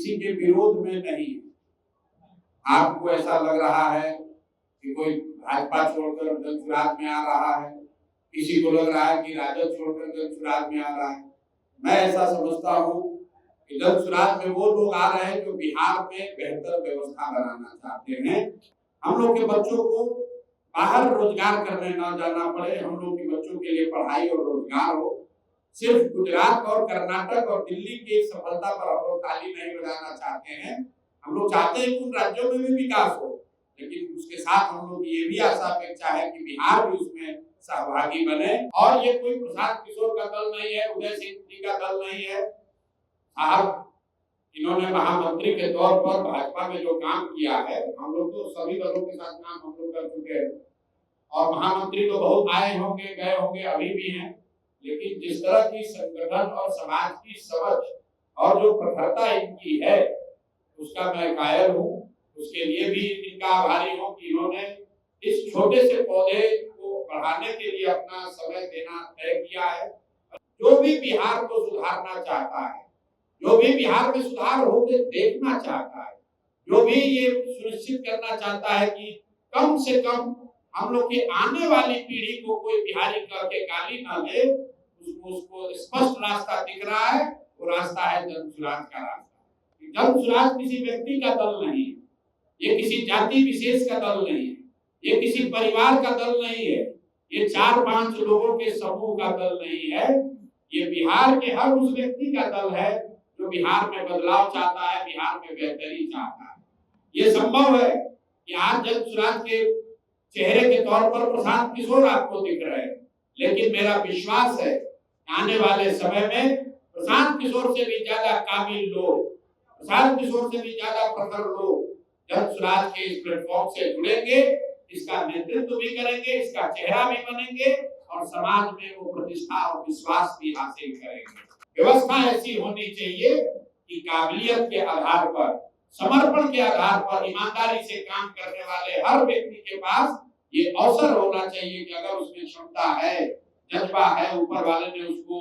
किसी के विरोध में नहीं है। आपको ऐसा लग रहा है कि कोई भाजपा छोड़कर जनसुराज में आ रहा है, किसी को लग रहा है कि राजद छोड़कर जनसुराज में आ रहा है। मैं ऐसा समझता हूँ कि जनसुराज में वो लोग आ रहे हैं जो बिहार में बेहतर व्यवस्था बनाना चाहते हैं। हम लोग के बच्चों को बाहर रोजगार करने न जाना पड़े, हम लोग के बच्चों के लिए पढ़ाई और रोजगार हो। सिर्फ गुजरात और कर्नाटक और दिल्ली की सफलता पर हम लोग ताली नहीं बजाना चाहते हैं। हम लोग चाहते हैं कि उन राज्यों में भी विकास हो, लेकिन उसके साथ हम लोग ये भी आशा अपेक्षा है कि बिहार भी उसमें सहभागी बने। और ये कोई प्रशांत किशोर का दल नहीं है, उदय सिंह जी का दल नहीं है। साहब, इन्होंने महामंत्री के तौर पर भाजपा में जो काम किया है, हम लोग तो सभी दलों के साथ काम हम लोग कर चुके हैं और महामंत्री तो बहुत आए होंगे, गए होंगे, अभी भी हैं। लेकिन जिस तरह की संगठन और समाज की समझ और जो प्रखरता इनकी है, उसका मैं कायल हूँ। उसके लिए भी इनका आभारी हूँ कि इन्होंने इस छोटे से पौधे को बढ़ाने के लिए अपना समय देना तय किया है। जो भी बिहार को सुधारना चाहता है, जो भी बिहार में सुधार होते देखना चाहता है, जो भी ये सुनिश्चित करना चाहता है कि कम से कम हम लोग की आने वाली पीढ़ी को कोई बिहारी करके गाली ना दे, उसको स्पष्ट रास्ता दिख रहा है। वो रास्ता है जनसुराज का रास्ता। जनसुराज किसी व्यक्ति का दल नहीं है, ये किसी जाति विशेष का दल नहीं है, ये किसी परिवार का दल नहीं है, ये 4-5 लोगों के समूह का दल नहीं है। ये बिहार के हर उस व्यक्ति का दल है जो बिहार में बदलाव चाहता है, बिहार में बेहतरी चाहता है। ये संभव है कि आज जनसुराज के चेहरे के तौर पर प्रशांत किशोर आपको दिख रहे हैं, लेकिन मेरा विश्वास है आने वाले समय में प्रशांत किशोर से भी ज्यादा काबिल लोग, प्रशांत किशोर से भी ज्यादा प्रखर लोग जनसुराज के इस प्लेटफॉर्म से जुड़ेंगे, इसका नेतृत्व भी करेंगे, इसका चेहरा भी बनेंगे और समाज में वो प्रतिष्ठा और विश्वास भी हासिल करेंगे। व्यवस्था ऐसी होनी चाहिए कि काबिलियत के आधार पर, समर्पण के आधार पर, ईमानदारी से काम करने वाले हर व्यक्ति के पास ये अवसर होना चाहिए कि अगर उसमें क्षमता है, जज्बा है, ऊपर वाले ने उसको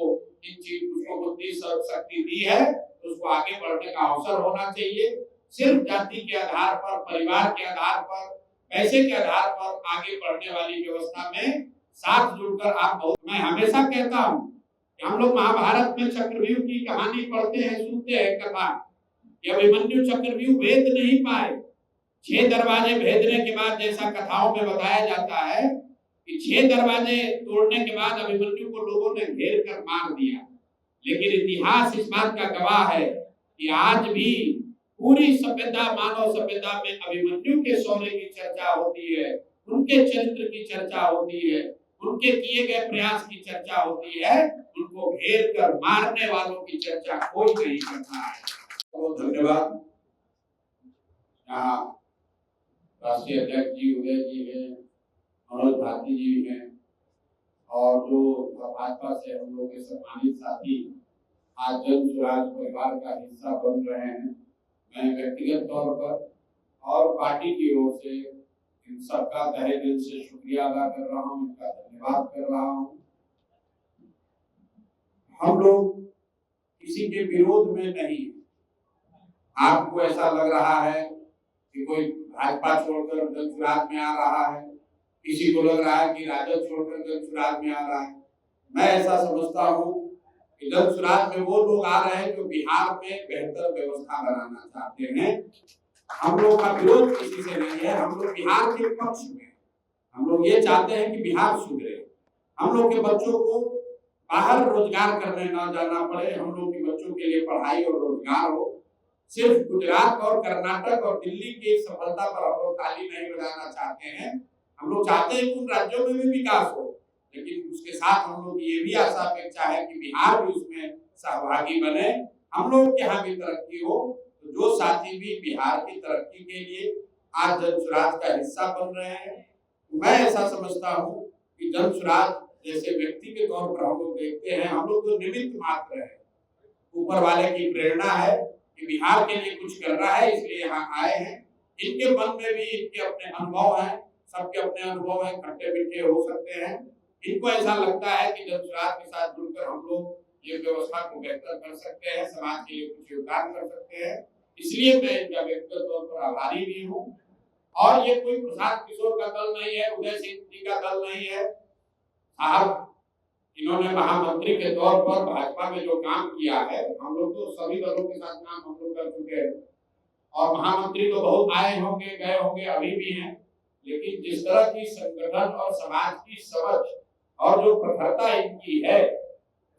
बुद्धि शक्ति दी है, तो उसको आगे बढ़ने का अवसर होना चाहिए। सिर्फ जाति के आधार पर, परिवार के आधार पर, पैसे के आधार पर आगे बढ़ने वाली व्यवस्था में साथ जुड़कर आप बहुत, मैं हमेशा कहता हूँ कि हम लोग महाभारत में चक्रव्यूह की कहानी पढ़ते हैं, सुनते हैं कथा। अभिमन्यु चक्रव्यूह भेद नहीं पाए। 6 दरवाजे भेदने के बाद, जैसा कथाओं में बताया जाता है कि 6 दरवाजे तोड़ने के बाद अभिमन्यु को लोगों ने घेर कर मार दिया। लेकिन इतिहास इस बात का गवाह है कि आज भी पूरी सभ्यता, मानव सभ्यता में अभिमन्यु के शौर्य की चर्चा होती है, उनके चरित्र की चर्चा होती है, उनके किए गए प्रयास की चर्चा होती है। उनको घेर कर मारने वालों की चर्चा कोई नहीं करता है। तो धन्यवाद। यहाँ राष्ट्रीय अध्यक्ष जी उदय जी हैं, मनोज भारती जी हैं और जो भाजपा से हम लोग के सम्मानित साथी आज जनसुराज परिवार का हिस्सा बन रहे हैं। मैं व्यक्तिगत तौर पर और पार्टी की ओर से इन सबका तहे दिल से शुक्रिया अदा कर रहा हूँ, इनका धन्यवाद कर रहा हूँ। हम लोग किसी के विरोध में नहीं। आपको ऐसा लग रहा है कि कोई भाजपा छोड़कर जनसुराज में आ रहा है, किसी को लग रहा है कि राजद छोड़कर जनसुराज में आ रहा है। मैं ऐसा समझता हूँ कि जनसुराज में वो लोग आ रहे हैं जो बिहार में बेहतर व्यवस्था बनाना चाहते हैं। हम लोग का विरोध किसी से नहीं है, हम लोग बिहार के पक्ष में। हम लोग ये चाहते हैं कि बिहार सुधरे, हम लोग के बच्चों को बाहर रोजगार करने न जाना पड़े, हम लोग के बच्चों के लिए पढ़ाई और रोजगार हो। सिर्फ गुजरात और कर्नाटक और दिल्ली की सफलता पर हम लोग ताली नहीं बजाना चाहते हैं। हम लोग चाहते हैं कि उन राज्यों में भी विकास हो, लेकिन उसके साथ हम लोग ये भी आशा अपेक्षा है कि बिहार भी उसमें सहभागी बने, हम लोग के यहाँ भी तरक्की हो। तो जो साथी भी बिहार की तरक्की के लिए आज जनसुराज का हिस्सा बन रहे हैं, मैं ऐसा समझता हूँ कि जनसुराज जैसे व्यक्ति के तौर पर हम लोग देखते हैं, हम लोग तो निमित्त मात्र है। ऊपर वाले की प्रेरणा है कि बिहार के लिए कुछ कर रहा है, इसलिए यहाँ आए हैं। इनके मन में भी इनके अपने अनुभव हैं, सबके अपने अनुभव हैं, खट्टे मीठे हो सकते हैं। इनको ऐसा लगता है कि जनसुराज के साथ जुड़कर हम लोग ये व्यवस्था को बेहतर कर सकते हैं, समाज के लिए कुछ योगदान कर सकते हैं। इसलिए मैं इनका व्यक्तिगत तौर पर आभारी भी हूँ। और ये कोई प्रशांत किशोर का दल नहीं है, उदय सिंह जी का दल नहीं है। साहब इन्होंने महामंत्री के तौर पर भाजपा में जो काम किया है, हम लोग तो सभी दलों के साथ काम हम लोग कर चुके हैं और महामंत्री तो बहुत आए होंगे, गए होंगे, अभी भी हैं, लेकिन जिस तरह की संगठन और समाज की समझ और जो प्रखरता इनकी है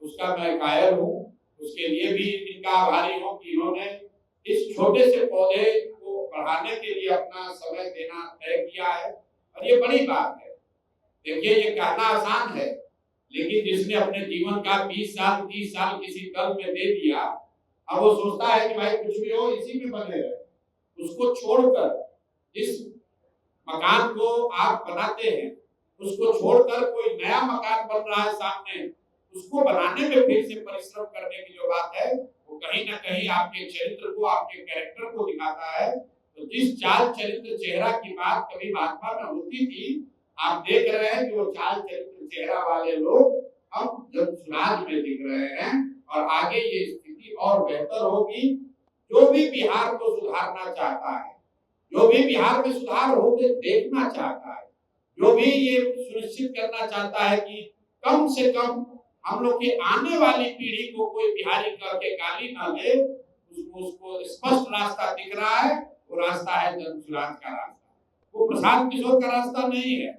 उसका मैं कायल हूँ। उसके लिए भी इनका आभारी हूँ कि इन्होंने इस छोटे से पौधे को बढ़ाने के लिए अपना समय देना तय किया है और ये बड़ी बात है। देखिए ये कहना आसान है, लेकिन जिसने अपने जीवन का 20 साल 30 साल किसी दल में दे दिया, अब वो सोचता है कि भाई कुछ भी हो इसी में बने रहे। उसको छोड़कर इस मकान को आप बनाते हैं, उसको छोड़कर कोई नया मकान बन रहा है सामने, उसको बनाने में फिर से परिश्रम करने की जो बात है वो कहीं ना कहीं आपके चरित्र को, आपके कैरेक्टर को दिखाता है। तो जिस चाल चरित्र चेहरा की बात कभी भाजपा में होती थी, आप देख रहे हैं कि वो चाल चरित्र चेहरा वाले लोग अब जनसुराज में दिख रहे हैं और आगे ये स्थिति और बेहतर होगी। जो भी बिहार को सुधारना चाहता है, जो भी बिहार में सुधार होते देखना चाहता है, जो भी ये सुनिश्चित करना चाहता है कि कम से कम हम लोग की आने वाली पीढ़ी को कोई बिहारी करके गाली ना दे, उसको स्पष्ट रास्ता दिख रहा है। वो रास्ता है जनसुराज का रास्ता, वो प्रशांत किशोर का रास्ता नहीं है।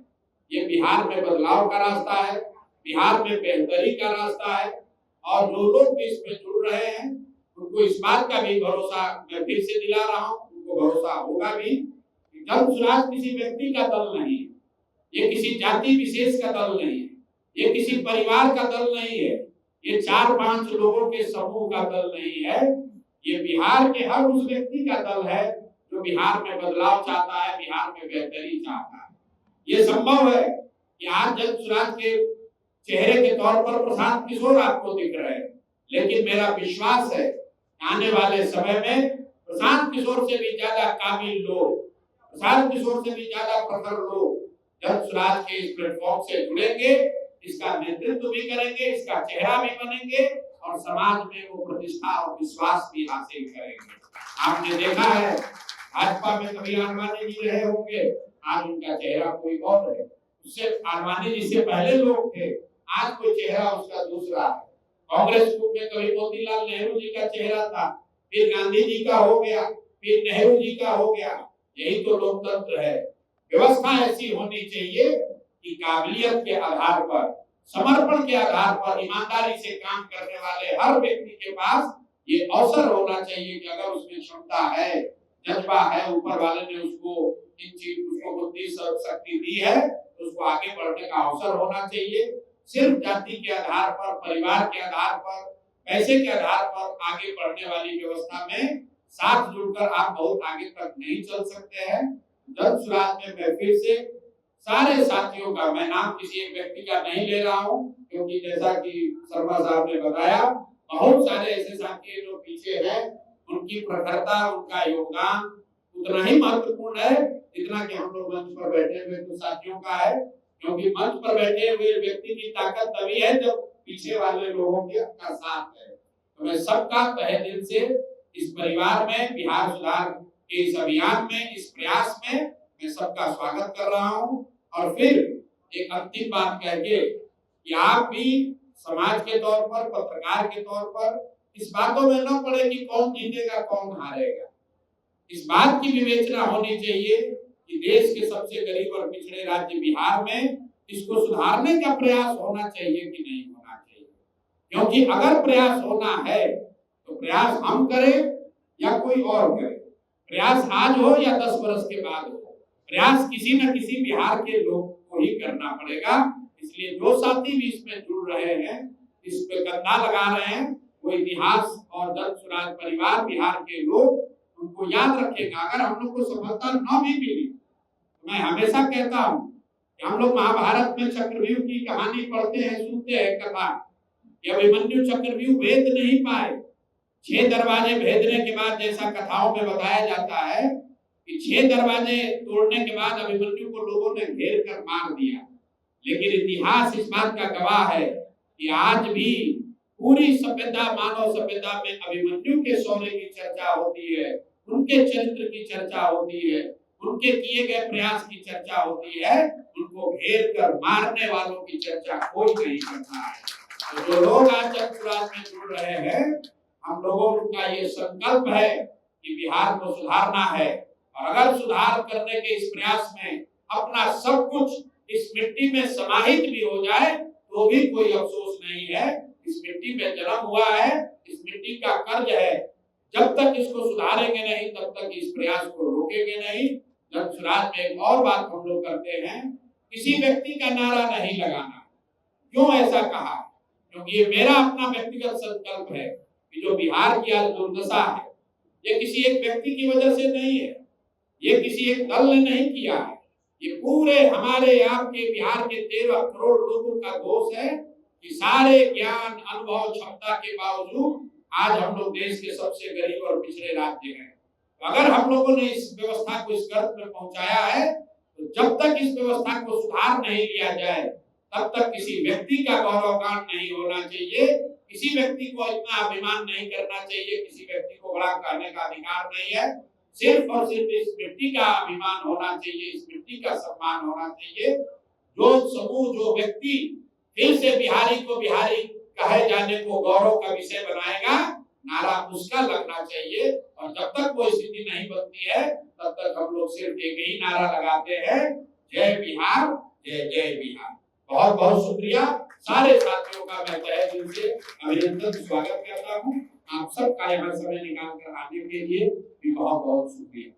ये बिहार में बदलाव का रास्ता है, बिहार में बेहतरी का रास्ता है और जो लोग भी इसमें जुड़ रहे हैं उनको इस बात का भी भरोसा मैं फिर से दिला रहा हूँ, उनको भरोसा होगा भी कि जनसुराज किसी व्यक्ति का दल नहीं है, ये किसी जाति विशेष का दल नहीं है, ये किसी परिवार का दल नहीं है, ये 4-5 लोगों के समूह का दल नहीं है। ये बिहार के हर उस व्यक्ति का दल है जो बिहार में बदलाव चाहता है, बिहार में बेहतरी चाहता है। ये संभव है कि आज जनसुराज के चेहरे के तौर पर प्रशांत किशोर आपको दिख रहे हैं, लेकिन मेरा विश्वास है आने वाले समय में प्रशांत किशोर से भी ज्यादा काबिल लोग, प्रशांत किशोर से भी ज्यादा प्रखर लोग जनसुराज के इस प्लेटफॉर्म से जुड़ेंगे, इसका नेतृत्व भी करेंगे, इसका चेहरा भी बनेंगे और समाज में वो प्रतिष्ठा और विश्वास भी हासिल करेंगे। आपने देखा है भाजपा में कभी आडवाणी जी रहे होंगे, आज उनका चेहरा कोई और है। उससे आडवाणी जी से पहले लोग थे, आज कोई चेहरा उसका दूसरा है। कांग्रेस में कभी मोतीलाल नेहरू जी का चेहरा था, फिर गांधी जी का हो गया, फिर नेहरू जी का हो गया। यही तो लोकतंत्र है। व्यवस्था ऐसी होनी चाहिए कि काबिलियत के आधार पर, समर्पण के आधार पर, ईमानदारी से काम करने वाले हर व्यक्ति के पास ये अवसर होना चाहिए कि अगर उसमें क्षमता है, जज्बा है, ऊपर वाले ने उसको बुद्धि शक्ति दी है, तो उसको आगे बढ़ने का अवसर होना चाहिए। सिर्फ जाति के आधार पर, परिवार के आधार पर, पैसे के आधार पर आगे बढ़ने वाली व्यवस्था में साथ जुड़कर आप बहुत आगे तक नहीं चल सकते हैं। जनसुराज में मैं फिर से सारे साथियों का, मैं नाम किसी एक व्यक्ति का नहीं ले रहा हूँ, क्योंकि जैसा कि शर्मा साहब ने बताया बहुत सारे ऐसे साथी जो पीछे हैं, उनकी प्रखरता, उनका योगदान उतना ही महत्वपूर्ण है जितना कि हम लोग मंच पर बैठे हुए तो साथियों का है। क्योंकि मंच पर बैठे हुए व्यक्ति की ताकत तभी है जब पीछे वाले लोगों का साथ है। तो मैं सबका तहे दिल से इस परिवार में, बिहार सुधार के इस अभियान में, इस प्रयास में मैं सबका स्वागत कर रहा हूँ। और फिर एक अंतिम बात कह के कि आप भी समाज के तौर पर, पत्रकार के तौर पर इस बातों में न पड़े कि कौन जीतेगा कौन हारेगा। इस बात की विवेचना होनी चाहिए कि देश के सबसे गरीब और पिछड़े राज्य बिहार में इसको सुधारने का प्रयास होना चाहिए कि नहीं होना चाहिए। क्योंकि अगर प्रयास होना है तो प्रयास हम करें या कोई और करे, प्रयास आज हो या 10 वर्ष के बाद हो, प्रयास किसी न किसी बिहार के लोग को ही करना पड़ेगा। इसलिए जो साथी भी इसमें जुड़ रहे हैं, इस पे कंधा लगा रहे हैं, वो इतिहास और जनसुराज परिवार, बिहार के लोग उनको याद रखेगा। अगर हम लोग को सफलता न भी मिली, मैं हमेशा कहता हूँ कि हम लोग महाभारत में चक्रव्यूह की कहानी पढ़ते हैं, सुनते हैं कथा, कि अभिमन्यु चक्रव्यूह भेद नहीं पाए। 6 दरवाजे भेदने के बाद, जैसा कथाओं में बताया जाता है कि 6 दरवाजे तोड़ने के बाद अभिमन्यु को लोगों ने घेर कर मार दिया। लेकिन इतिहास इस बात का गवाह है कि आज भी पूरी सभ्यता, मानव सभ्यता में अभिमन्यु के शौर्य की चर्चा होती है। उनके चरित्र की चर्चा होती है, उनके किए गए प्रयास की चर्चा होती है, उनको घेर कर मारने वालों की चर्चा कोई नहीं करता है। तो जो लोग आज जनसुराज में जुड़ रहे हैं, हम लोगों का ये संकल्प है कि बिहार को सुधारना है, और अगर सुधार करने के इस प्रयास में अपना सब कुछ इस मिट्टी में समाहित भी हो जाए तो भी कोई अफसोस नहीं है। इस मिट्टी में जन्म हुआ है, इस मिट्टी का कर्ज है, जब तक इसको सुधारेंगे नहीं तब तक इस प्रयास को रोकेंगे नहीं। जनसुराज में एक और बात हम लोग करते हैं, किसी व्यक्ति का नारा नहीं लगाना। क्यों ऐसा कहा? क्योंकि ये मेरा अपना व्यक्तिगत संकल्प है कि जो बिहार की आज दुर्दशा है, ये किसी एक व्यक्ति की वजह से नहीं है, ये किसी एक दल ने नहीं किया है, ये पूरे हमारे आपके बिहार के 13 करोड़ लोगों का दोष है कि सारे ज्ञान, अनुभव, क्षमता के बावजूद आज हम लोग देश के सबसे गरीब और पिछड़े राज्य हैं। तो अगर हम लोगों ने इस व्यवस्था को इस गर्त में पहुंचाया है, तो जब तक इस व्यवस्था को सुधार नहीं लिया जाए तब तक किसी व्यक्ति का गौरवगान नहीं होना चाहिए, किसी व्यक्ति को इतना अभिमान नहीं करना चाहिए, किसी व्यक्ति को बड़ा कहने का अधिकार नहीं है। सिर्फ और सिर्फ इस मिट्टी का अभिमान होना चाहिए, इस मिट्टी का सम्मान होना चाहिए। जो समूह, जो व्यक्ति फिर से बिहारी को बिहारी कहे जाने को गौरव का विषय बनाएगा, नारा उसका लगना चाहिए। और जब तक वो स्थिति नहीं बनती है तब तक हम लोग सिर्फ एक ही नारा लगाते हैं, जय बिहार, जय जय बिहार। बहुत बहुत शुक्रिया। सारे साथियों का मैं तहे दिल से अभिनंदन, स्वागत करता हूँ। आप सबका यहाँ समय निकाल कर आने के लिए भी बहुत बहुत शुक्रिया।